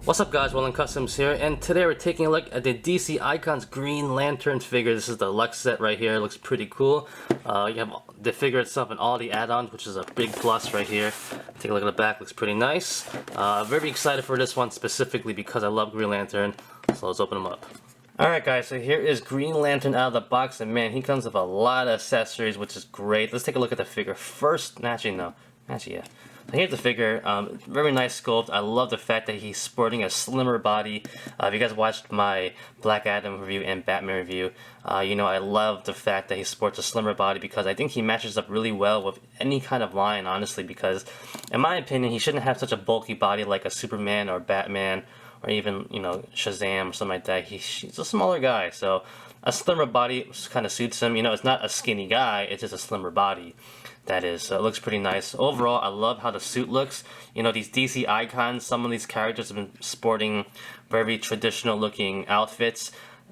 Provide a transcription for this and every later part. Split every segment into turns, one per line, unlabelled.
What's up guys, Well Customs here, and today we're taking a look at the DC Icons Green Lantern figure. This is the Deluxe set right here. It looks pretty cool. You have the figure itself and all the add-ons, which is a big plus right here. Take a look at the back, looks pretty nice. Very excited for this one specifically because I love Green Lantern, so let's open them up. Alright guys, so here is Green Lantern out of the box, and man, he comes with a lot of accessories, which is great. Let's take a look at the figure first. Actually, yeah. So here's the figure. Very nice sculpt. I love the fact that he's sporting a slimmer body. If you guys watched my Black Adam review and Batman review, you know I love the fact that he sports a slimmer body because I think he matches up really well with any kind of line, honestly, because in my opinion, he shouldn't have such a bulky body like a Superman or Batman or even, you know, Shazam or something like that. He's a smaller guy, so a slimmer body kind of suits him. You know, it's not a skinny guy, it's just a slimmer body. That is, so it looks pretty nice. Overall, I love how the suit looks. You know, these DC icons, some of these characters have been sporting very traditional looking outfits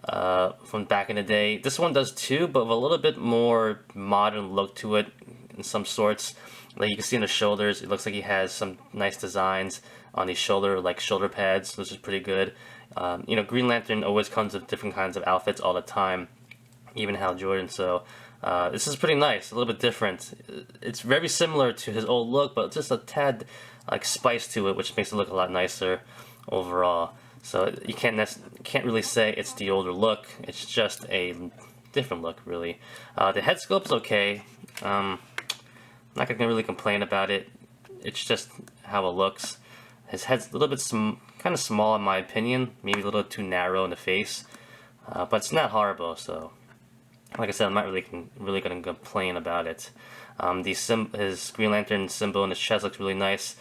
from back in the day. This one does too, but with a little bit more modern look to it in some sorts. Like you can see on the shoulders, it looks like he has some nice designs on these shoulder pads, which is pretty good. You know, Green Lantern always comes with different kinds of outfits all the time, even Hal Jordan, so this is pretty nice, a little bit different. It's very similar to his old look, but just a tad like spice to it, which makes it look a lot nicer overall. So you can't really say it's the older look, it's just a different look, really. The head sculpt's okay. I'm not gonna really complain about it. It's just how it looks. His head's a little bit kind of small in my opinion, maybe a little too narrow in the face, but it's not horrible. So, like I said, I'm not really gonna complain about it. His Green Lantern symbol in his chest looks really nice.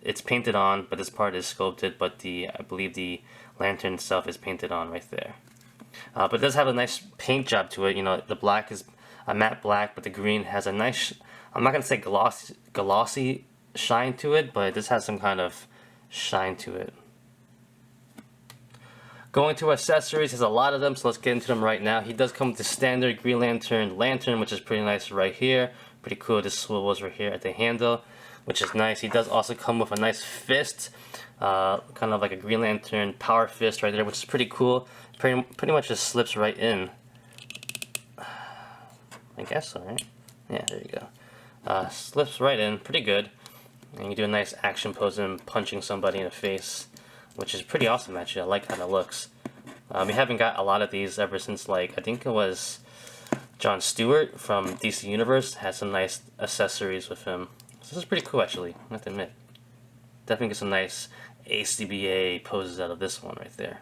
It's painted on, but this part is sculpted. But I believe the lantern itself is painted on right there. But it does have a nice paint job to it. You know, the black is a matte black, but the green has a nice, I'm not gonna say glossy shine to it, but this has some kind of shine to it. Going to accessories, there's a lot of them, so let's get into them right now. He does come with the standard Green Lantern, which is pretty nice right here. Pretty cool. This swivels right here at the handle, which is nice. He does also come with a nice fist, kind of like a Green Lantern power fist right there, which is pretty cool. Pretty much just slips right in. I guess so, right? Yeah, there you go. Slips right in, pretty good. And you do a nice action pose and punching somebody in the face, which is pretty awesome actually. I like how it looks. We haven't got a lot of these ever since, like, I think it was John Stewart from DC Universe had some nice accessories with him. So this is pretty cool actually, I have to admit. Definitely get some nice ACBA poses out of this one right there.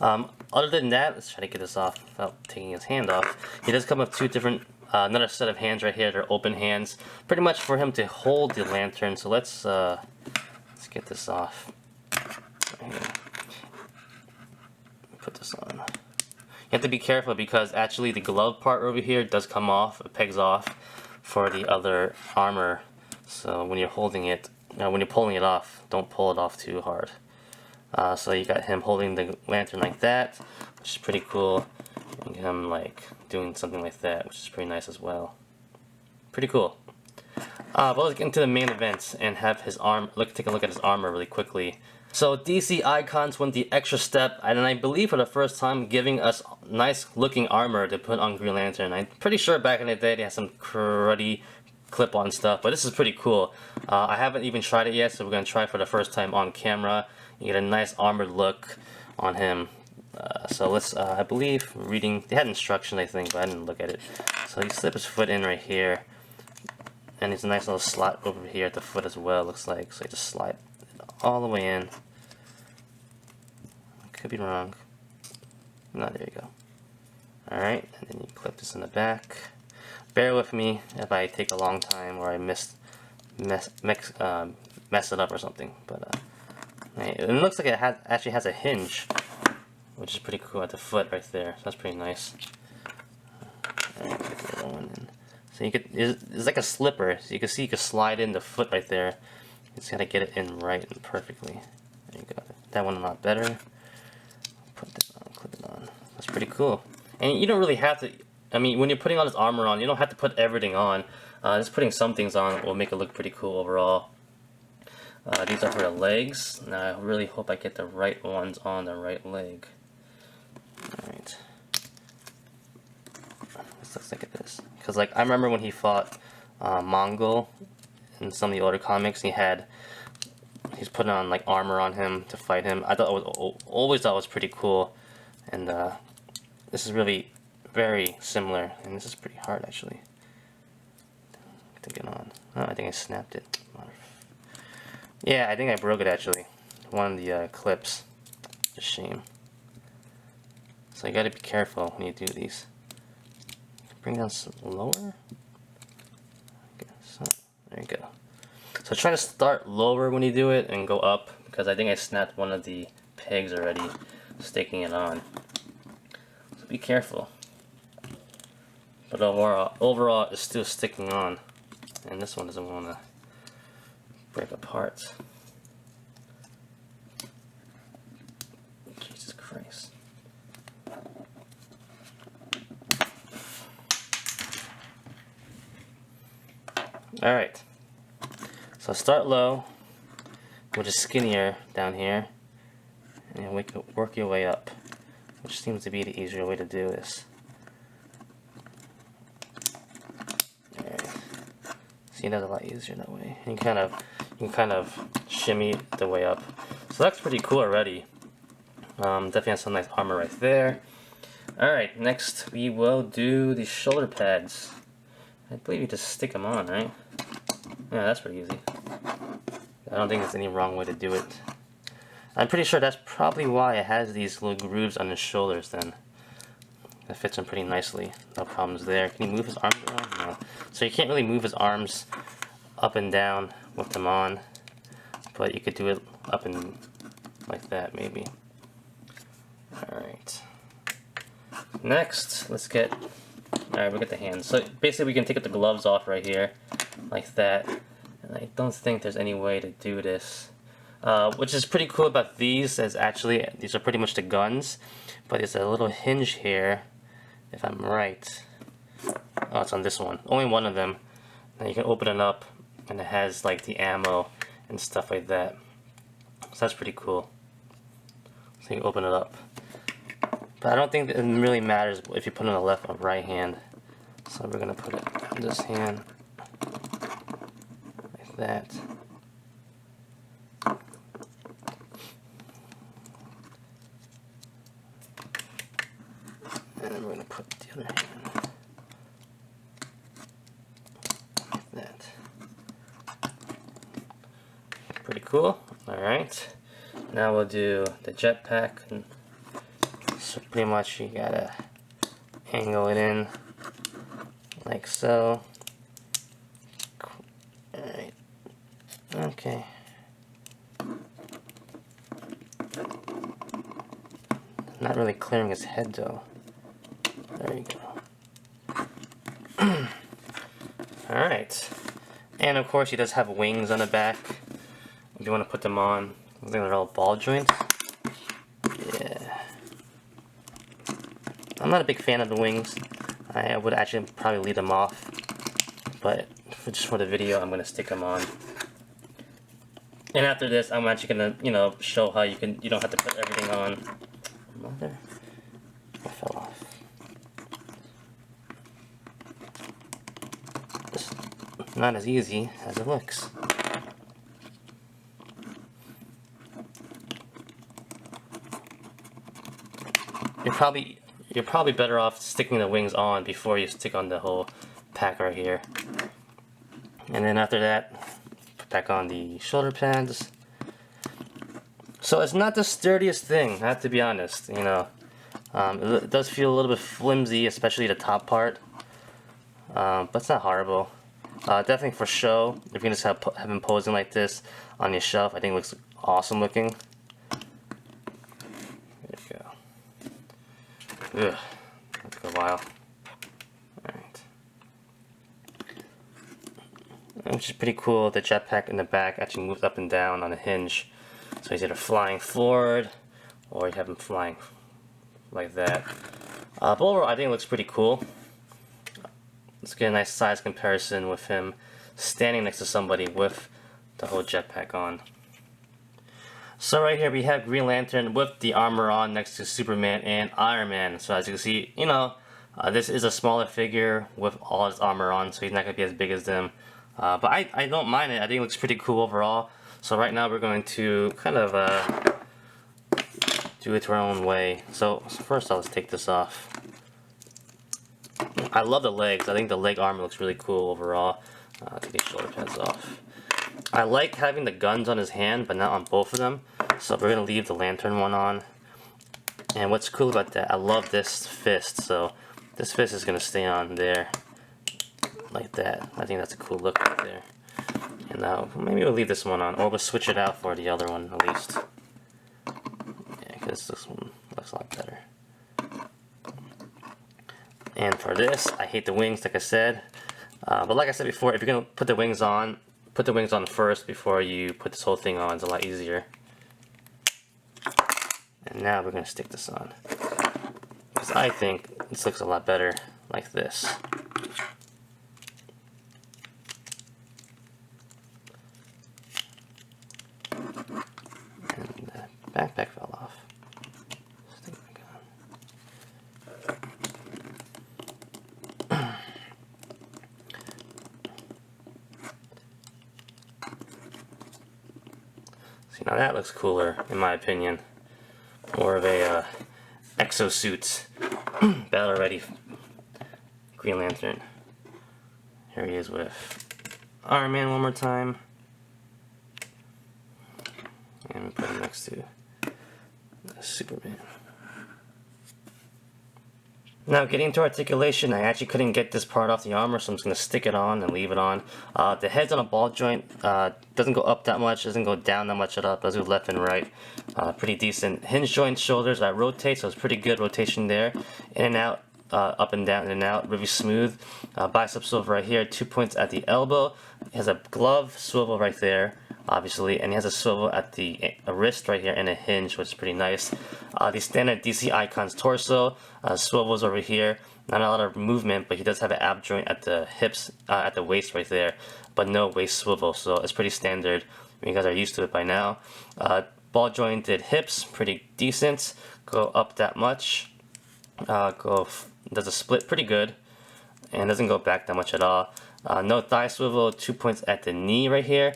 Other than that, let's try to get this off without taking his hand off. He does come with two different another set of hands right here. They're open hands, pretty much for him to hold the lantern. So let's get this off. Right here. Put this on. You have to be careful because actually the glove part over here does come off. It pegs off for the other armor. So when you're holding it, when you're pulling it off, don't pull it off too hard. So you got him holding the lantern like that, which is pretty cool. And him like doing something like that, which is pretty nice as well. Pretty cool. But let's get into the main event and have his arm. Take a look at his armor really quickly. So DC Icons went the extra step, and I believe for the first time giving us nice looking armor to put on Green Lantern. I'm pretty sure back in the day they had some cruddy clip-on stuff, but this is pretty cool. I haven't even tried it yet, so we're gonna try it for the first time on camera. You get a nice armored look on him. So let's, I believe, they had instructions I think, but I didn't look at it. So he slips his foot in right here, and there's a nice little slot over here at the foot as well, looks like. So you just slide it all the way in. Could be wrong. No, there you go. Alright, and then you clip this in the back. Bear with me if I take a long time or I mess it up or something. But it looks like it actually has a hinge, which is pretty cool at the foot right there. So that's pretty nice. Alright, get the other one in. So you could, it's like a slipper. So you can see you can slide in the foot right there. You just gotta get it in right and perfectly. There you go. That one a lot better. Put that on, clip it on. That's pretty cool. And you don't really have to. I mean, when you're putting all this armor on, you don't have to put everything on. Just putting some things on will make it look pretty cool overall. These are for the legs. Now I really hope I get the right ones on the right leg. Alright. This looks like this. Because like I remember when he fought Mongol in some of the older comics, he's putting on like armor on him to fight him. I thought always thought it was pretty cool, and this is really very similar, and this is pretty hard actually to get on. Oh, I think I snapped it. Yeah, I think I broke it actually. One of the clips. It's a shame. So you gotta be careful when you do these. Bring down some lower. Okay, so there you go. So try to start lower when you do it and go up, because I think I snapped one of the pegs already, sticking it on. So be careful. But overall it's still sticking on, and this one doesn't want to break apart. Jesus Christ. Alright, so start low, which is skinnier down here, and work your way up, which seems to be the easier way to do this. Alright, see, that's a lot easier that way. And you can kind of shimmy the way up. So that's pretty cool already. Definitely has some nice armor right there. Alright, next we will do the shoulder pads. I believe you just stick them on, right? Yeah, that's pretty easy. I don't think there's any wrong way to do it. I'm pretty sure that's probably why it has these little grooves on his shoulders then. That fits him pretty nicely. No problems there. Can he move his arms around? No. So you can't really move his arms up and down with them on. But you could do it up and like that maybe. Alright. Next, let's get... Alright, we'll get the hands. So basically we can take the gloves off right here, like that. And I don't think there's any way to do this. Which is pretty cool about these, is actually, these are pretty much the guns, but there's a little hinge here, if I'm right. Oh, it's on this one. Only one of them. Now you can open it up, and it has like the ammo and stuff like that. So that's pretty cool. So you open it up. But I don't think that it really matters if you put it on the left or right hand. So we're going to put it on this hand, like that. And then we're going to put the other hand like that. Pretty cool. Alright. Now we'll do the jetpack. So pretty much you gotta angle it in like so. Alright. Okay. Not really clearing his head though. There you go. Alright. And of course he does have wings on the back. If you want to put them on, I think they're all ball joints. Yeah. I'm not a big fan of the wings. I would actually probably leave them off, but just for the video, I'm gonna stick them on. And after this, I'm actually gonna, show how you don't have to put everything on. Mother, I fell off. It's not as easy as it looks. You're probably better off sticking the wings on before you stick on the whole pack right here. And then after that, put back on the shoulder pads. So it's not the sturdiest thing, I have to be honest, It does feel a little bit flimsy, especially the top part. But it's not horrible. Definitely for show, if you can just have him posing like this on your shelf, I think it looks awesome looking. Ugh, that took a while. Alright. Which is pretty cool, the jetpack in the back actually moves up and down on a hinge. So he's either flying forward, or you have him flying like that. But overall, I think it looks pretty cool. Let's get a nice size comparison with him standing next to somebody with the whole jetpack on. So right here we have Green Lantern with the armor on next to Superman and Iron Man. So as you can see, this is a smaller figure with all his armor on, so he's not going to be as big as them. But I don't mind it. I think it looks pretty cool overall. So right now we're going to kind of do it our own way. So first let's take this off. I love the legs. I think the leg armor looks really cool overall. Take these shoulder pads off. I like having the guns on his hand, but not on both of them. So we're going to leave the lantern one on. And what's cool about that, I love this fist. So this fist is going to stay on there, like that. I think that's a cool look right there. And now maybe we'll leave this one on, or we'll switch it out for the other one at least. Yeah, because this one looks a lot better. And for this, I hate the wings, like I said. But like I said before, if you're going to put the wings on first before you put this whole thing on. It's a lot easier. And now we're going to stick this on, because I think this looks a lot better like this. And the backpack fell off. Stick it back on. See, now that looks cooler, in my opinion. More of a exosuit, battle ready Green Lantern. Here he is with Iron Man one more time. And we put him next to Superman. Now getting into articulation, I actually couldn't get this part off the armor, so I'm just going to stick it on and leave it on. The head's on a ball joint, doesn't go up that much, doesn't go down that much at all, does go left and right. Pretty decent. Hinge joint shoulders that rotate, so it's pretty good rotation there. In and out, up and down, in and out, really smooth. Bicep swivel right here, 2 points at the elbow. It has a glove swivel right there, obviously, and he has a swivel at the wrist right here and a hinge, which is pretty nice. The standard DC Icons torso, swivels over here. Not a lot of movement, but he does have an ab joint at the hips, at the waist right there, but no waist swivel, so it's pretty standard. You guys are used to it by now. Ball jointed hips, pretty decent. Go up that much. Does a split pretty good, and doesn't go back that much at all. No thigh swivel, 2 points at the knee right here.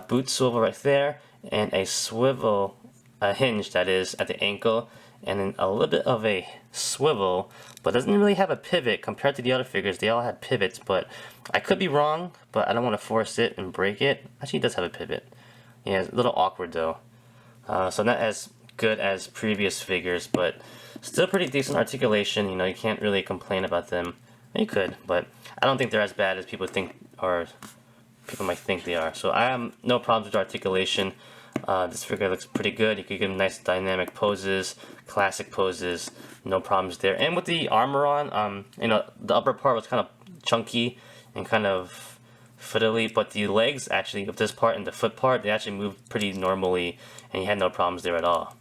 Boot swivel right there, and a swivel, a hinge that is at the ankle, and then a little bit of a swivel, but doesn't really have a pivot compared to the other figures. They all had pivots, but I could be wrong, but I don't want to force it and break it. Actually, it does have a pivot. Yeah, it's a little awkward though. So not as good as previous figures, but still pretty decent articulation. You can't really complain about them. You could, but I don't think they're as bad as people think, or people might think they are. So I have no problems with articulation. This figure looks pretty good. You could give him nice dynamic poses, classic poses, no problems there. And with the armor on, the upper part was kind of chunky and kind of fiddly, but the legs actually, with this part and the foot part, they actually moved pretty normally, and you had no problems there at all.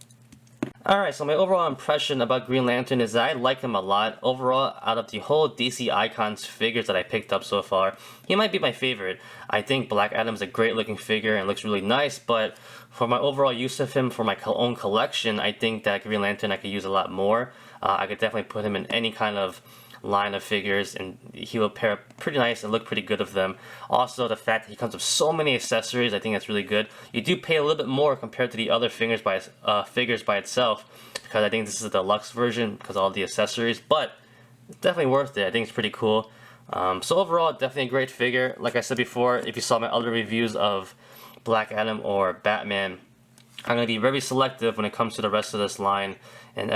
Alright, so my overall impression about Green Lantern is that I like him a lot. Overall, out of the whole DC Icons figures that I picked up so far, he might be my favorite. I think Black Adam's a great looking figure and looks really nice, but for my overall use of him for my own collection, I think that Green Lantern I could use a lot more. I could definitely put him in any kind of line of figures, and he will pair up pretty nice and look pretty good with them. Also, the fact that he comes with so many accessories, I think that's really good. You do pay a little bit more compared to the other figures by itself, because I think this is the deluxe version because of all the accessories, but it's definitely worth it. I think it's pretty cool. So overall, definitely a great figure. Like I said before, if you saw my other reviews of Black Adam or Batman, I'm going to be very selective when it comes to the rest of this line and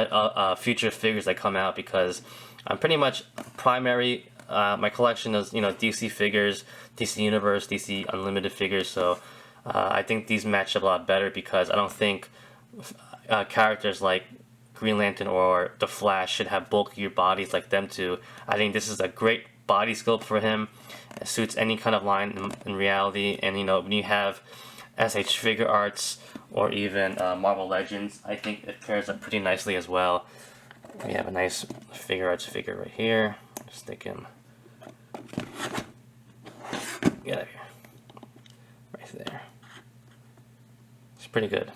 future figures that come out, because I'm pretty much primary, my collection is, DC figures, DC Universe, DC Unlimited figures, so I think these match up a lot better, because I don't think characters like Green Lantern or The Flash should have bulkier bodies like them two. I think this is a great body sculpt for him. It suits any kind of line in reality, and when you have SH Figure Arts or even Marvel Legends, I think it pairs up pretty nicely as well. We have a nice Figure Arts figure right here. Stick him. Get out of here. Right there. It's pretty good.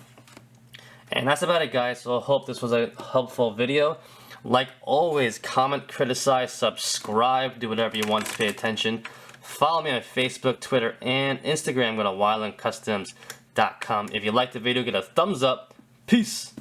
And that's about it, guys. So I hope this was a helpful video. Like always, comment, criticize, subscribe, do whatever you want to pay attention. Follow me on Facebook, Twitter, and Instagram. Go to wildlandcustoms.com. If you liked the video, get a thumbs up. Peace.